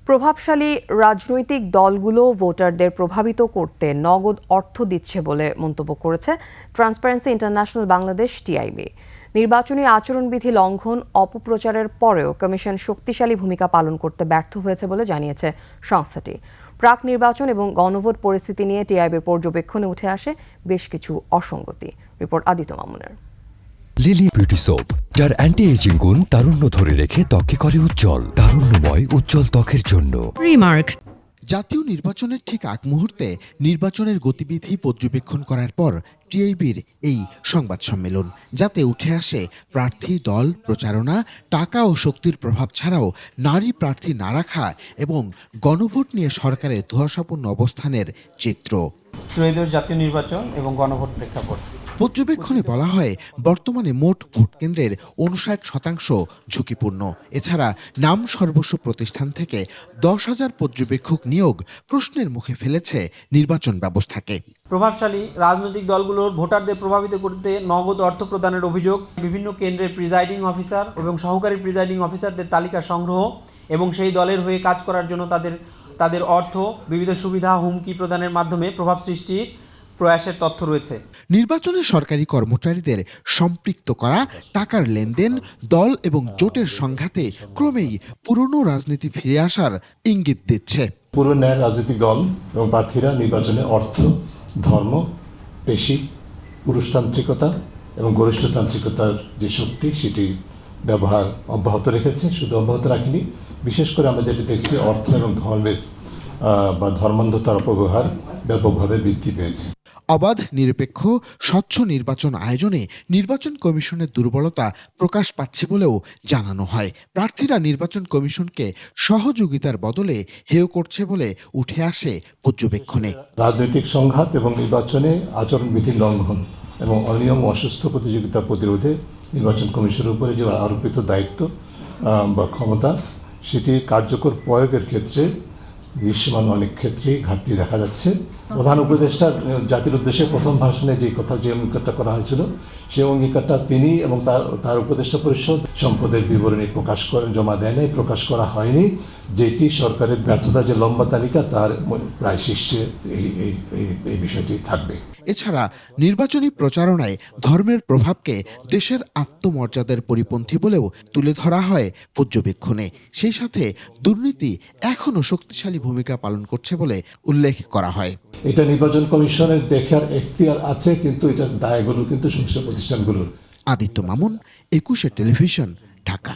প্রভাবশালী রাজনৈতিক দলগুলো ভোটারদের প্রভাবিত করতে নগদ অর্থ দিচ্ছে বলে মন্তব্য করেছে ট্রান্সপারেন্সি ইন্টারন্যাশনাল বাংলাদেশ টিআইবি। নির্বাচনী আচরণবিধি লঙ্ঘন অপপ্রচারের পরেও কমিশন শক্তিশালী ভূমিকা পালন করতে ব্যর্থ হয়েছে বলে জানিয়েছে সংস্থাটি। প্রাক নির্বাচন এবং গণভোট পরিস্থিতি নিয়ে টিআইবির পর্যবেক্ষণে উঠে আসে বেশ কিছু অসঙ্গতি। রিপোর্ট আদিত্য মামুনের। লিলি বিউটি সোপ, যার অ্যান্টি এজিং গুণ তারুণ্য ধরে রেখে ত্বকে করে উজ্জ্বল। তারুণ্যময় উজ্জ্বল ত্বকের জন্য রিমার্ক। জাতীয় নির্বাচনের ঠিক আগ মুহূর্তে নির্বাচনের গতিবিধি পর্যবেক্ষণ করার পর টিআইবির এই সংবাদ সম্মেলন, যাতে উঠে আসে প্রার্থী দল প্রচারণা, টাকা ও শক্তির প্রভাব ছাড়াও নারী প্রার্থী না রাখা এবং গণভোট নিয়ে সরকারের ধোঁয়াশাপূর্ণ অবস্থানের চিত্র। ত্রয়োদশ জাতীয় নির্বাচন এবং গণভোট প্রেক্ষাপট পর্যবেক্ষণে বলা হয়, বর্তমানে মোট ভোট কেন্দ্রের ৫৯% ঝুঁকিপূর্ণ। এছাড়া নাম সর্বস্ব প্রতিষ্ঠান থেকে ১০,০০০ পর্যবেক্ষক নিয়োগ প্রশ্নের মুখে ফেলেছে নির্বাচন ব্যবস্থাকে। প্রভাবশালী রাজনৈতিক দলগুলোর ভোটারদের প্রভাবিত করতে নগদ অর্থ প্রদানের অভিযোগ, বিভিন্ন কেন্দ্রের প্রিজাইডিং অফিসার এবং সহকারী প্রিজাইডিং অফিসারদের তালিকা সংগ্রহ এবং সেই দলের হয়ে কাজ করার জন্য তাদের অর্থ, বিবিধ সুবিধা, হুমকি প্রদানের মাধ্যমে প্রভাব সৃষ্টির প্রয়াসের তথ্য রয়েছে। নির্বাচনে সরকারি কর্মচারীদের সম্পৃক্ত করা, টাকার লেনদেন, দল এবং জোটের সংঘাতে ক্রমেই পুরনো রাজনীতি ফিরে আসার ইঙ্গিত দিচ্ছে। পুরনো ন্যায় রাজনৈতিক দল এবং প্রার্থীরা নির্বাচনে অর্থ, ধর্ম, পেশি, পুরুষতান্ত্রিকতা এবং গরিষ্ঠতান্ত্রিকতার যে শক্তি সেটি ব্যবহার অব্যাহত রেখেছে। শুধু অব্যাহত রাখেনি, বিশেষ করে আমরা যেটি দেখছি অর্থ এবং ধর্মের বা ধর্মান্ধতার অপব্যবহার ব্যাপকভাবে বৃদ্ধি পেয়েছে। অবাধ, নিরপেক্ষ, স্বচ্ছ নির্বাচন আয়োজনে নির্বাচন কমিশনের দুর্বলতা প্রকাশ পাচ্ছে বলেও জানানো হয়। প্রার্থীরা নির্বাচন কমিশনকে সহযোগিতার বদলে হেয় করছে বলে উঠে আসে পর্যবেক্ষণে। রাজনৈতিক সংঘাত এবং নির্বাচনে আচরণবিধির লঙ্ঘন এবং অনিয়ম ও অসুস্থ প্রতিযোগিতা প্রতিরোধে নির্বাচন কমিশনের উপরে যে আরোপিত দায়িত্ব বা ক্ষমতা, সেটি কার্যকর প্রয়োগের ক্ষেত্রে দৃশ্যমান অনেক ক্ষেত্রেই ঘাটতি দেখা যাচ্ছে। প্রধান উপদেষ্টা জাতির উদ্দেশ্যে প্রথম ভাষণে যে অঙ্গীকারটা করা হয়েছিল, সেই অঙ্গীকারটা তিনি এবং তার উপদেষ্টা পরিষদ সম্পদের বিবরণী প্রকাশ করেন, জমা দেয় নাই, প্রকাশ করা হয়নি, যেটি সরকারের ব্যর্থতা যে লম্বা তালিকা তার প্রায় শীর্ষে এই বিষয়টি থাকবে। এছাড়া নির্বাচনী প্রচারণায় ধর্মের প্রভাবকে দেশের আত্মমর্যাদার পরিপন্থী বলেও তুলে ধরা হয় পর্যবেক্ষণে। সেই সাথে দুর্নীতি এখনও শক্তিশালী ভূমিকা পালন করছে বলে উল্লেখ করা হয়। এটা নির্বাচন কমিশনের দেখার এখতিয়ার আছে, কিন্তু এটার দায়গুলো কিন্তু সংশ্লিষ্ট প্রতিষ্ঠানগুলোর। আদিত্য মামুন, ২১ টেলিভিশন, ঢাকা।